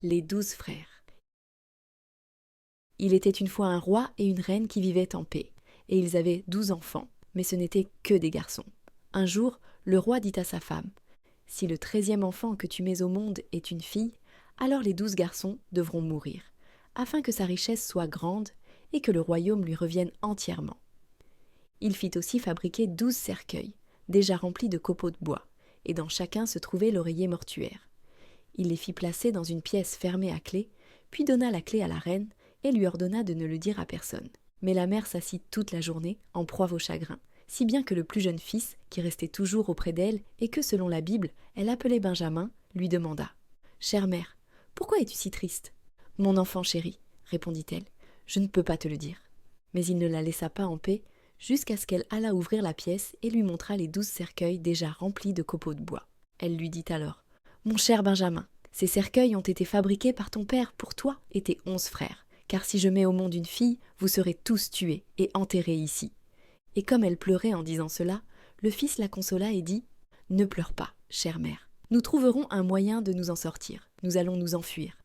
Les 12 frères. Il était une fois un roi et une reine qui vivaient en paix, et ils avaient 12 enfants, mais ce n'étaient que des garçons. Un jour, le roi dit à sa femme, « Si le 13e enfant que tu mets au monde est une fille, alors les 12 garçons devront mourir, afin que sa richesse soit grande et que le royaume lui revienne entièrement. » Il fit aussi fabriquer 12 cercueils, déjà remplis de copeaux de bois, et dans chacun se trouvait l'oreiller mortuaire. Il les fit placer dans une pièce fermée à clé, puis donna la clé à la reine et lui ordonna de ne le dire à personne. Mais la mère s'assit toute la journée, en proie au chagrin, si bien que le plus jeune fils, qui restait toujours auprès d'elle et que, selon la Bible, elle appelait Benjamin, lui demanda « Chère mère, pourquoi es-tu si triste ?»« Mon enfant chéri, répondit-elle, je ne peux pas te le dire. » Mais il ne la laissa pas en paix, jusqu'à ce qu'elle allât ouvrir la pièce et lui montra les 12 cercueils déjà remplis de copeaux de bois. Elle lui dit alors « Mon cher Benjamin, ces cercueils ont été fabriqués par ton père pour toi et tes 11 frères, car si je mets au monde une fille, vous serez tous tués et enterrés ici. » Et comme elle pleurait en disant cela, le fils la consola et dit « Ne pleure pas, chère mère, nous trouverons un moyen de nous en sortir, nous allons nous enfuir. »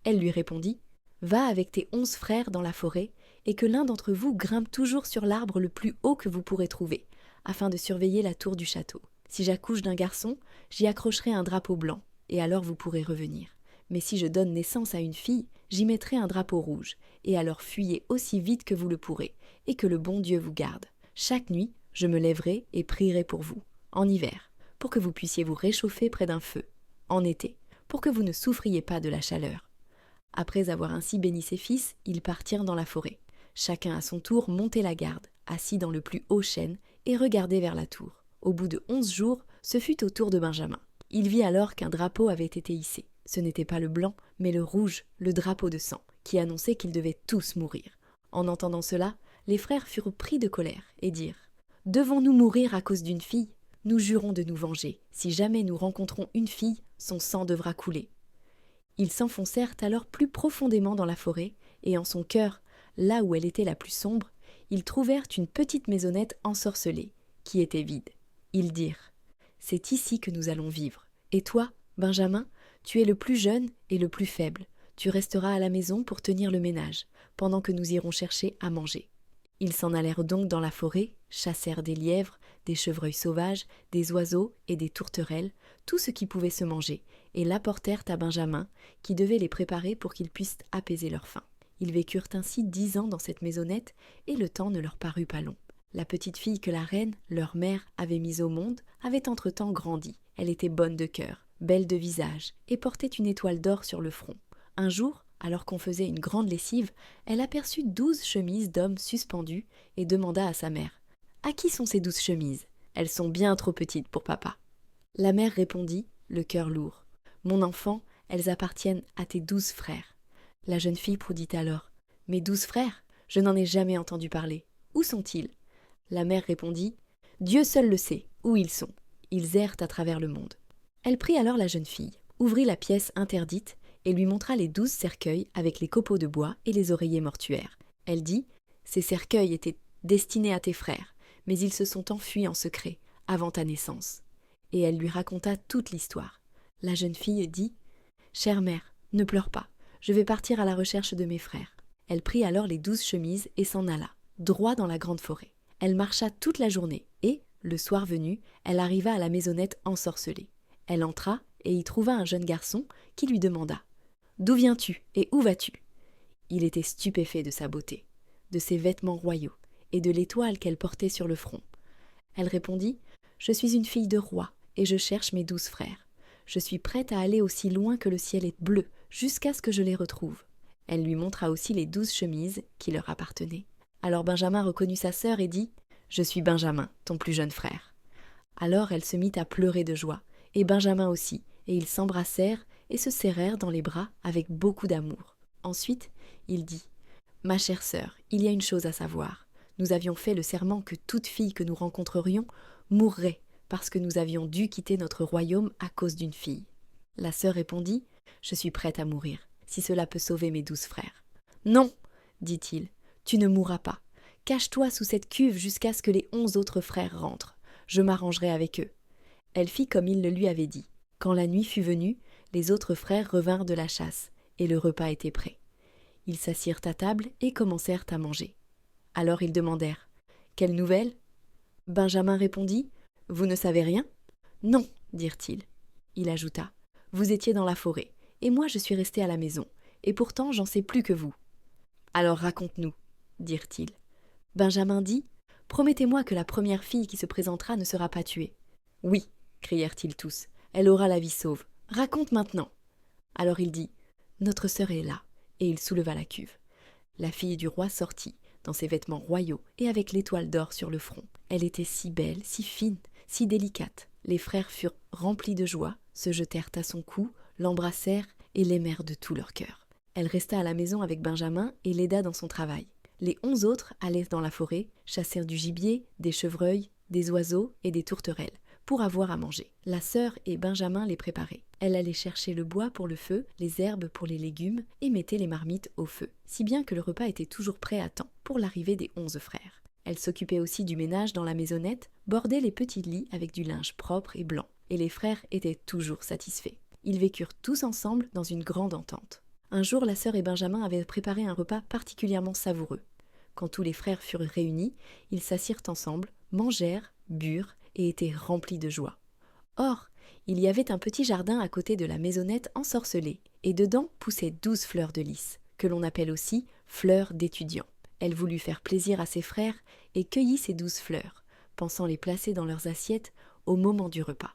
Elle lui répondit « Va avec tes 11 frères dans la forêt, et que l'un d'entre vous grimpe toujours sur l'arbre le plus haut que vous pourrez trouver, afin de surveiller la tour du château. Si j'accouche d'un garçon, j'y accrocherai un drapeau blanc, et alors vous pourrez revenir. Mais si je donne naissance à une fille, j'y mettrai un drapeau rouge, et alors fuyez aussi vite que vous le pourrez, et que le bon Dieu vous garde. Chaque nuit, je me lèverai et prierai pour vous, en hiver, pour que vous puissiez vous réchauffer près d'un feu, en été, pour que vous ne souffriez pas de la chaleur. » Après avoir ainsi béni ses fils, ils partirent dans la forêt. Chacun à son tour montait la garde, assis dans le plus haut chêne, et regardait vers la tour. Au bout de 11 jours, ce fut au tour de Benjamin. Il vit alors qu'un drapeau avait été hissé. Ce n'était pas le blanc, mais le rouge, le drapeau de sang, qui annonçait qu'ils devaient tous mourir. En entendant cela, les frères furent pris de colère et dirent « Devons-nous mourir à cause d'une fille ? Nous jurons de nous venger. Si jamais nous rencontrons une fille, son sang devra couler. » Ils s'enfoncèrent alors plus profondément dans la forêt, et en son cœur, là où elle était la plus sombre, ils trouvèrent une petite maisonnette ensorcelée, qui était vide. Ils dirent « C'est ici que nous allons vivre. Et toi, Benjamin, tu es le plus jeune et le plus faible. Tu resteras à la maison pour tenir le ménage, pendant que nous irons chercher à manger. » Ils s'en allèrent donc dans la forêt, chassèrent des lièvres, des chevreuils sauvages, des oiseaux et des tourterelles, tout ce qui pouvait se manger, et l'apportèrent à Benjamin, qui devait les préparer pour qu'ils puissent apaiser leur faim. Ils vécurent ainsi 10 ans dans cette maisonnette, et le temps ne leur parut pas long. La petite fille que la reine, leur mère, avait mise au monde, avait entre-temps grandi. Elle était bonne de cœur, belle de visage, et portait une étoile d'or sur le front. Un jour, alors qu'on faisait une grande lessive, elle aperçut 12 chemises d'hommes suspendues, et demanda à sa mère « À qui sont ces 12 chemises ? Elles sont bien trop petites pour papa. » La mère répondit, le cœur lourd « Mon enfant, elles appartiennent à tes 12 frères. » La jeune fille dit alors « Mes 12 frères ? Je n'en ai jamais entendu parler. Où sont-ils » La mère répondit « Dieu seul le sait où ils sont. Ils errent à travers le monde. » Elle prit alors la jeune fille, ouvrit la pièce interdite et lui montra les 12 cercueils avec les copeaux de bois et les oreillers mortuaires. Elle dit « Ces cercueils étaient destinés à tes frères, mais ils se sont enfuis en secret, avant ta naissance. » Et elle lui raconta toute l'histoire. La jeune fille dit « Chère mère, ne pleure pas, je vais partir à la recherche de mes frères. » Elle prit alors les 12 chemises et s'en alla, droit dans la grande forêt. Elle marcha toute la journée et, le soir venu, elle arriva à la maisonnette ensorcelée. Elle entra et y trouva un jeune garçon qui lui demanda « D'où viens-tu et où vas-tu » Il était stupéfait de sa beauté, de ses vêtements royaux et de l'étoile qu'elle portait sur le front. Elle répondit « Je suis une fille de roi et je cherche mes 12 frères. Je suis prête à aller aussi loin que le ciel est bleu, jusqu'à ce que je les retrouve. » Elle lui montra aussi les 12 chemises qui leur appartenaient. Alors Benjamin reconnut sa sœur et dit « Je suis Benjamin, ton plus jeune frère. » Alors elle se mit à pleurer de joie, et Benjamin aussi, et ils s'embrassèrent et se serrèrent dans les bras avec beaucoup d'amour. Ensuite, il dit « Ma chère sœur, il y a une chose à savoir. Nous avions fait le serment que toute fille que nous rencontrerions mourrait parce que nous avions dû quitter notre royaume à cause d'une fille. » La sœur répondit « Je suis prête à mourir, si cela peut sauver mes 12 frères. »« Non, dit-il, tu ne mourras pas. Cache-toi sous cette cuve jusqu'à ce que les 11 autres frères rentrent. Je m'arrangerai avec eux. » Elle fit comme il le lui avait dit. Quand la nuit fut venue, les autres frères revinrent de la chasse, et le repas était prêt. Ils s'assirent à table et commencèrent à manger. Alors ils demandèrent « Quelle nouvelle ?» Benjamin répondit « Vous ne savez rien ?»« Non, dirent-ils. » Il ajouta « Vous étiez dans la forêt, et moi je suis resté à la maison, et pourtant j'en sais plus que vous. »« Alors raconte-nous, » dirent-ils. Benjamin dit « Promettez-moi que la première fille qui se présentera ne sera pas tuée. »« Oui, crièrent-ils tous, elle aura la vie sauve. Raconte maintenant. » Alors il dit « Notre sœur est là. » Et il souleva la cuve. La fille du roi sortit, dans ses vêtements royaux et avec l'étoile d'or sur le front. Elle était si belle, si fine, si délicate. Les frères furent remplis de joie, se jetèrent à son cou, l'embrassèrent et l'aimèrent de tout leur cœur. Elle resta à la maison avec Benjamin et l'aida dans son travail. Les 11 autres allaient dans la forêt, chassèrent du gibier, des chevreuils, des oiseaux et des tourterelles, pour avoir à manger. La sœur et Benjamin les préparaient. Elle allait chercher le bois pour le feu, les herbes pour les légumes et mettait les marmites au feu, si bien que le repas était toujours prêt à temps pour l'arrivée des 11 frères. Elle s'occupait aussi du ménage dans la maisonnette, bordait les petits lits avec du linge propre et blanc, et les frères étaient toujours satisfaits. Ils vécurent tous ensemble dans une grande entente. Un jour, la sœur et Benjamin avaient préparé un repas particulièrement savoureux. Quand tous les frères furent réunis, ils s'assirent ensemble, mangèrent, burent et étaient remplis de joie. Or, il y avait un petit jardin à côté de la maisonnette ensorcelée, et dedans poussaient 12 fleurs de lys, que l'on appelle aussi fleurs d'étudiants. Elle voulut faire plaisir à ses frères et cueillit ces 12 fleurs, pensant les placer dans leurs assiettes au moment du repas.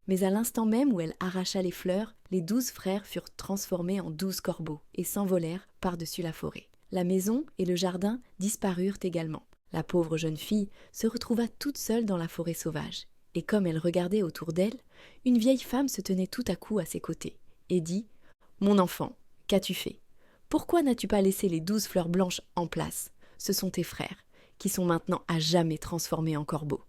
Mais à l'instant même où elle arracha les fleurs, les 12 frères furent transformés en 12 corbeaux et s'envolèrent par-dessus la forêt. La maison et le jardin disparurent également. La pauvre jeune fille se retrouva toute seule dans la forêt sauvage. Et comme elle regardait autour d'elle, une vieille femme se tenait tout à coup à ses côtés et dit « Mon enfant, qu'as-tu fait? Pourquoi n'as-tu pas laissé les 12 fleurs blanches en place? Ce sont tes frères, qui sont maintenant à jamais transformés en corbeaux. »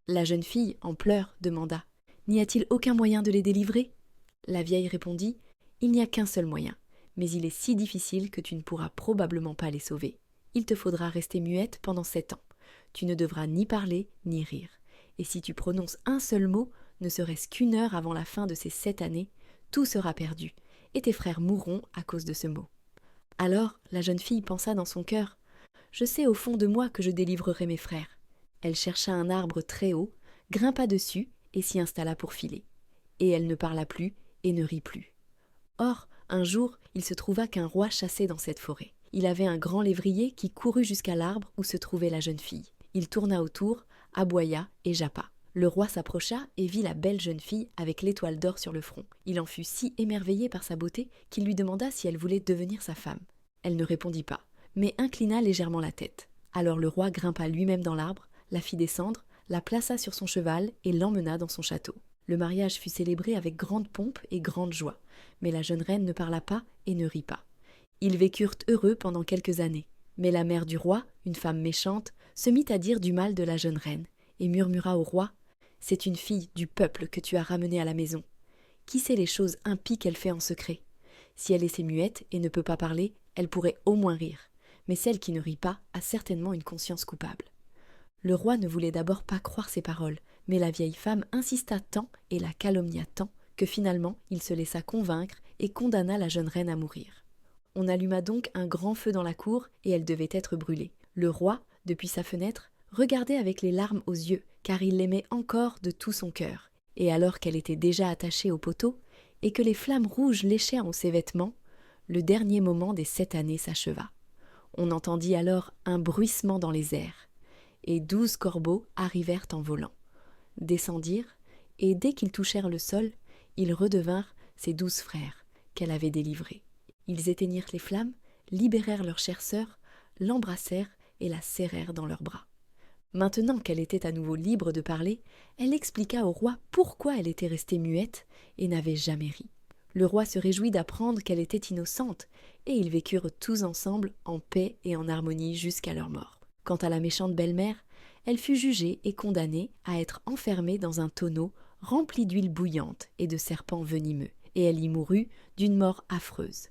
La jeune fille, en pleurs, demanda « N'y a-t-il aucun moyen de les délivrer ?» La vieille répondit « Il n'y a qu'un seul moyen, mais il est si difficile que tu ne pourras probablement pas les sauver. Il te faudra rester muette pendant 7 ans. Tu ne devras ni parler ni rire. Et si tu prononces un seul mot, ne serait-ce qu'une heure avant la fin de ces 7 années, tout sera perdu, et tes frères mourront à cause de ce mot. » Alors la jeune fille pensa dans son cœur « Je sais au fond de moi que je délivrerai mes frères. » Elle chercha un arbre très haut, grimpa dessus et s'y installa pour filer. Et elle ne parla plus et ne rit plus. Or, un jour, il se trouva qu'un roi chassait dans cette forêt. Il avait un grand lévrier qui courut jusqu'à l'arbre où se trouvait la jeune fille. Il tourna autour, aboya et jappa. Le roi s'approcha et vit la belle jeune fille avec l'étoile d'or sur le front. Il en fut si émerveillé par sa beauté qu'il lui demanda si elle voulait devenir sa femme. Elle ne répondit pas, mais inclina légèrement la tête. Alors le roi grimpa lui-même dans l'arbre, la fit descendre, la plaça sur son cheval et l'emmena dans son château. Le mariage fut célébré avec grande pompe et grande joie, mais la jeune reine ne parla pas et ne rit pas. Ils vécurent heureux pendant quelques années. Mais la mère du roi, une femme méchante, se mit à dire du mal de la jeune reine, et murmura au roi « C'est une fille du peuple que tu as ramenée à la maison. Qui sait les choses impies qu'elle fait en secret? Si elle est muette et ne peut pas parler, elle pourrait au moins rire. Mais celle qui ne rit pas a certainement une conscience coupable. » Le roi ne voulait d'abord pas croire ces paroles, mais la vieille femme insista tant et la calomnia tant que finalement il se laissa convaincre et condamna la jeune reine à mourir. On alluma donc un grand feu dans la cour et elle devait être brûlée. Le roi, depuis sa fenêtre, regardait avec les larmes aux yeux, car il l'aimait encore de tout son cœur. Et alors qu'elle était déjà attachée au poteau, et que les flammes rouges léchaient en ses vêtements, le dernier moment des 7 années s'acheva. On entendit alors un bruissement dans les airs, et 12 corbeaux arrivèrent en volant, descendirent, et dès qu'ils touchèrent le sol, ils redevinrent ses 12 frères qu'elle avait délivrés. Ils éteignirent les flammes, libérèrent leur chère sœur, l'embrassèrent et la serrèrent dans leurs bras. Maintenant qu'elle était à nouveau libre de parler, elle expliqua au roi pourquoi elle était restée muette et n'avait jamais ri. Le roi se réjouit d'apprendre qu'elle était innocente, et ils vécurent tous ensemble en paix et en harmonie jusqu'à leur mort. Quant à la méchante belle-mère, elle fut jugée et condamnée à être enfermée dans un tonneau rempli d'huile bouillante et de serpents venimeux, et elle y mourut d'une mort affreuse.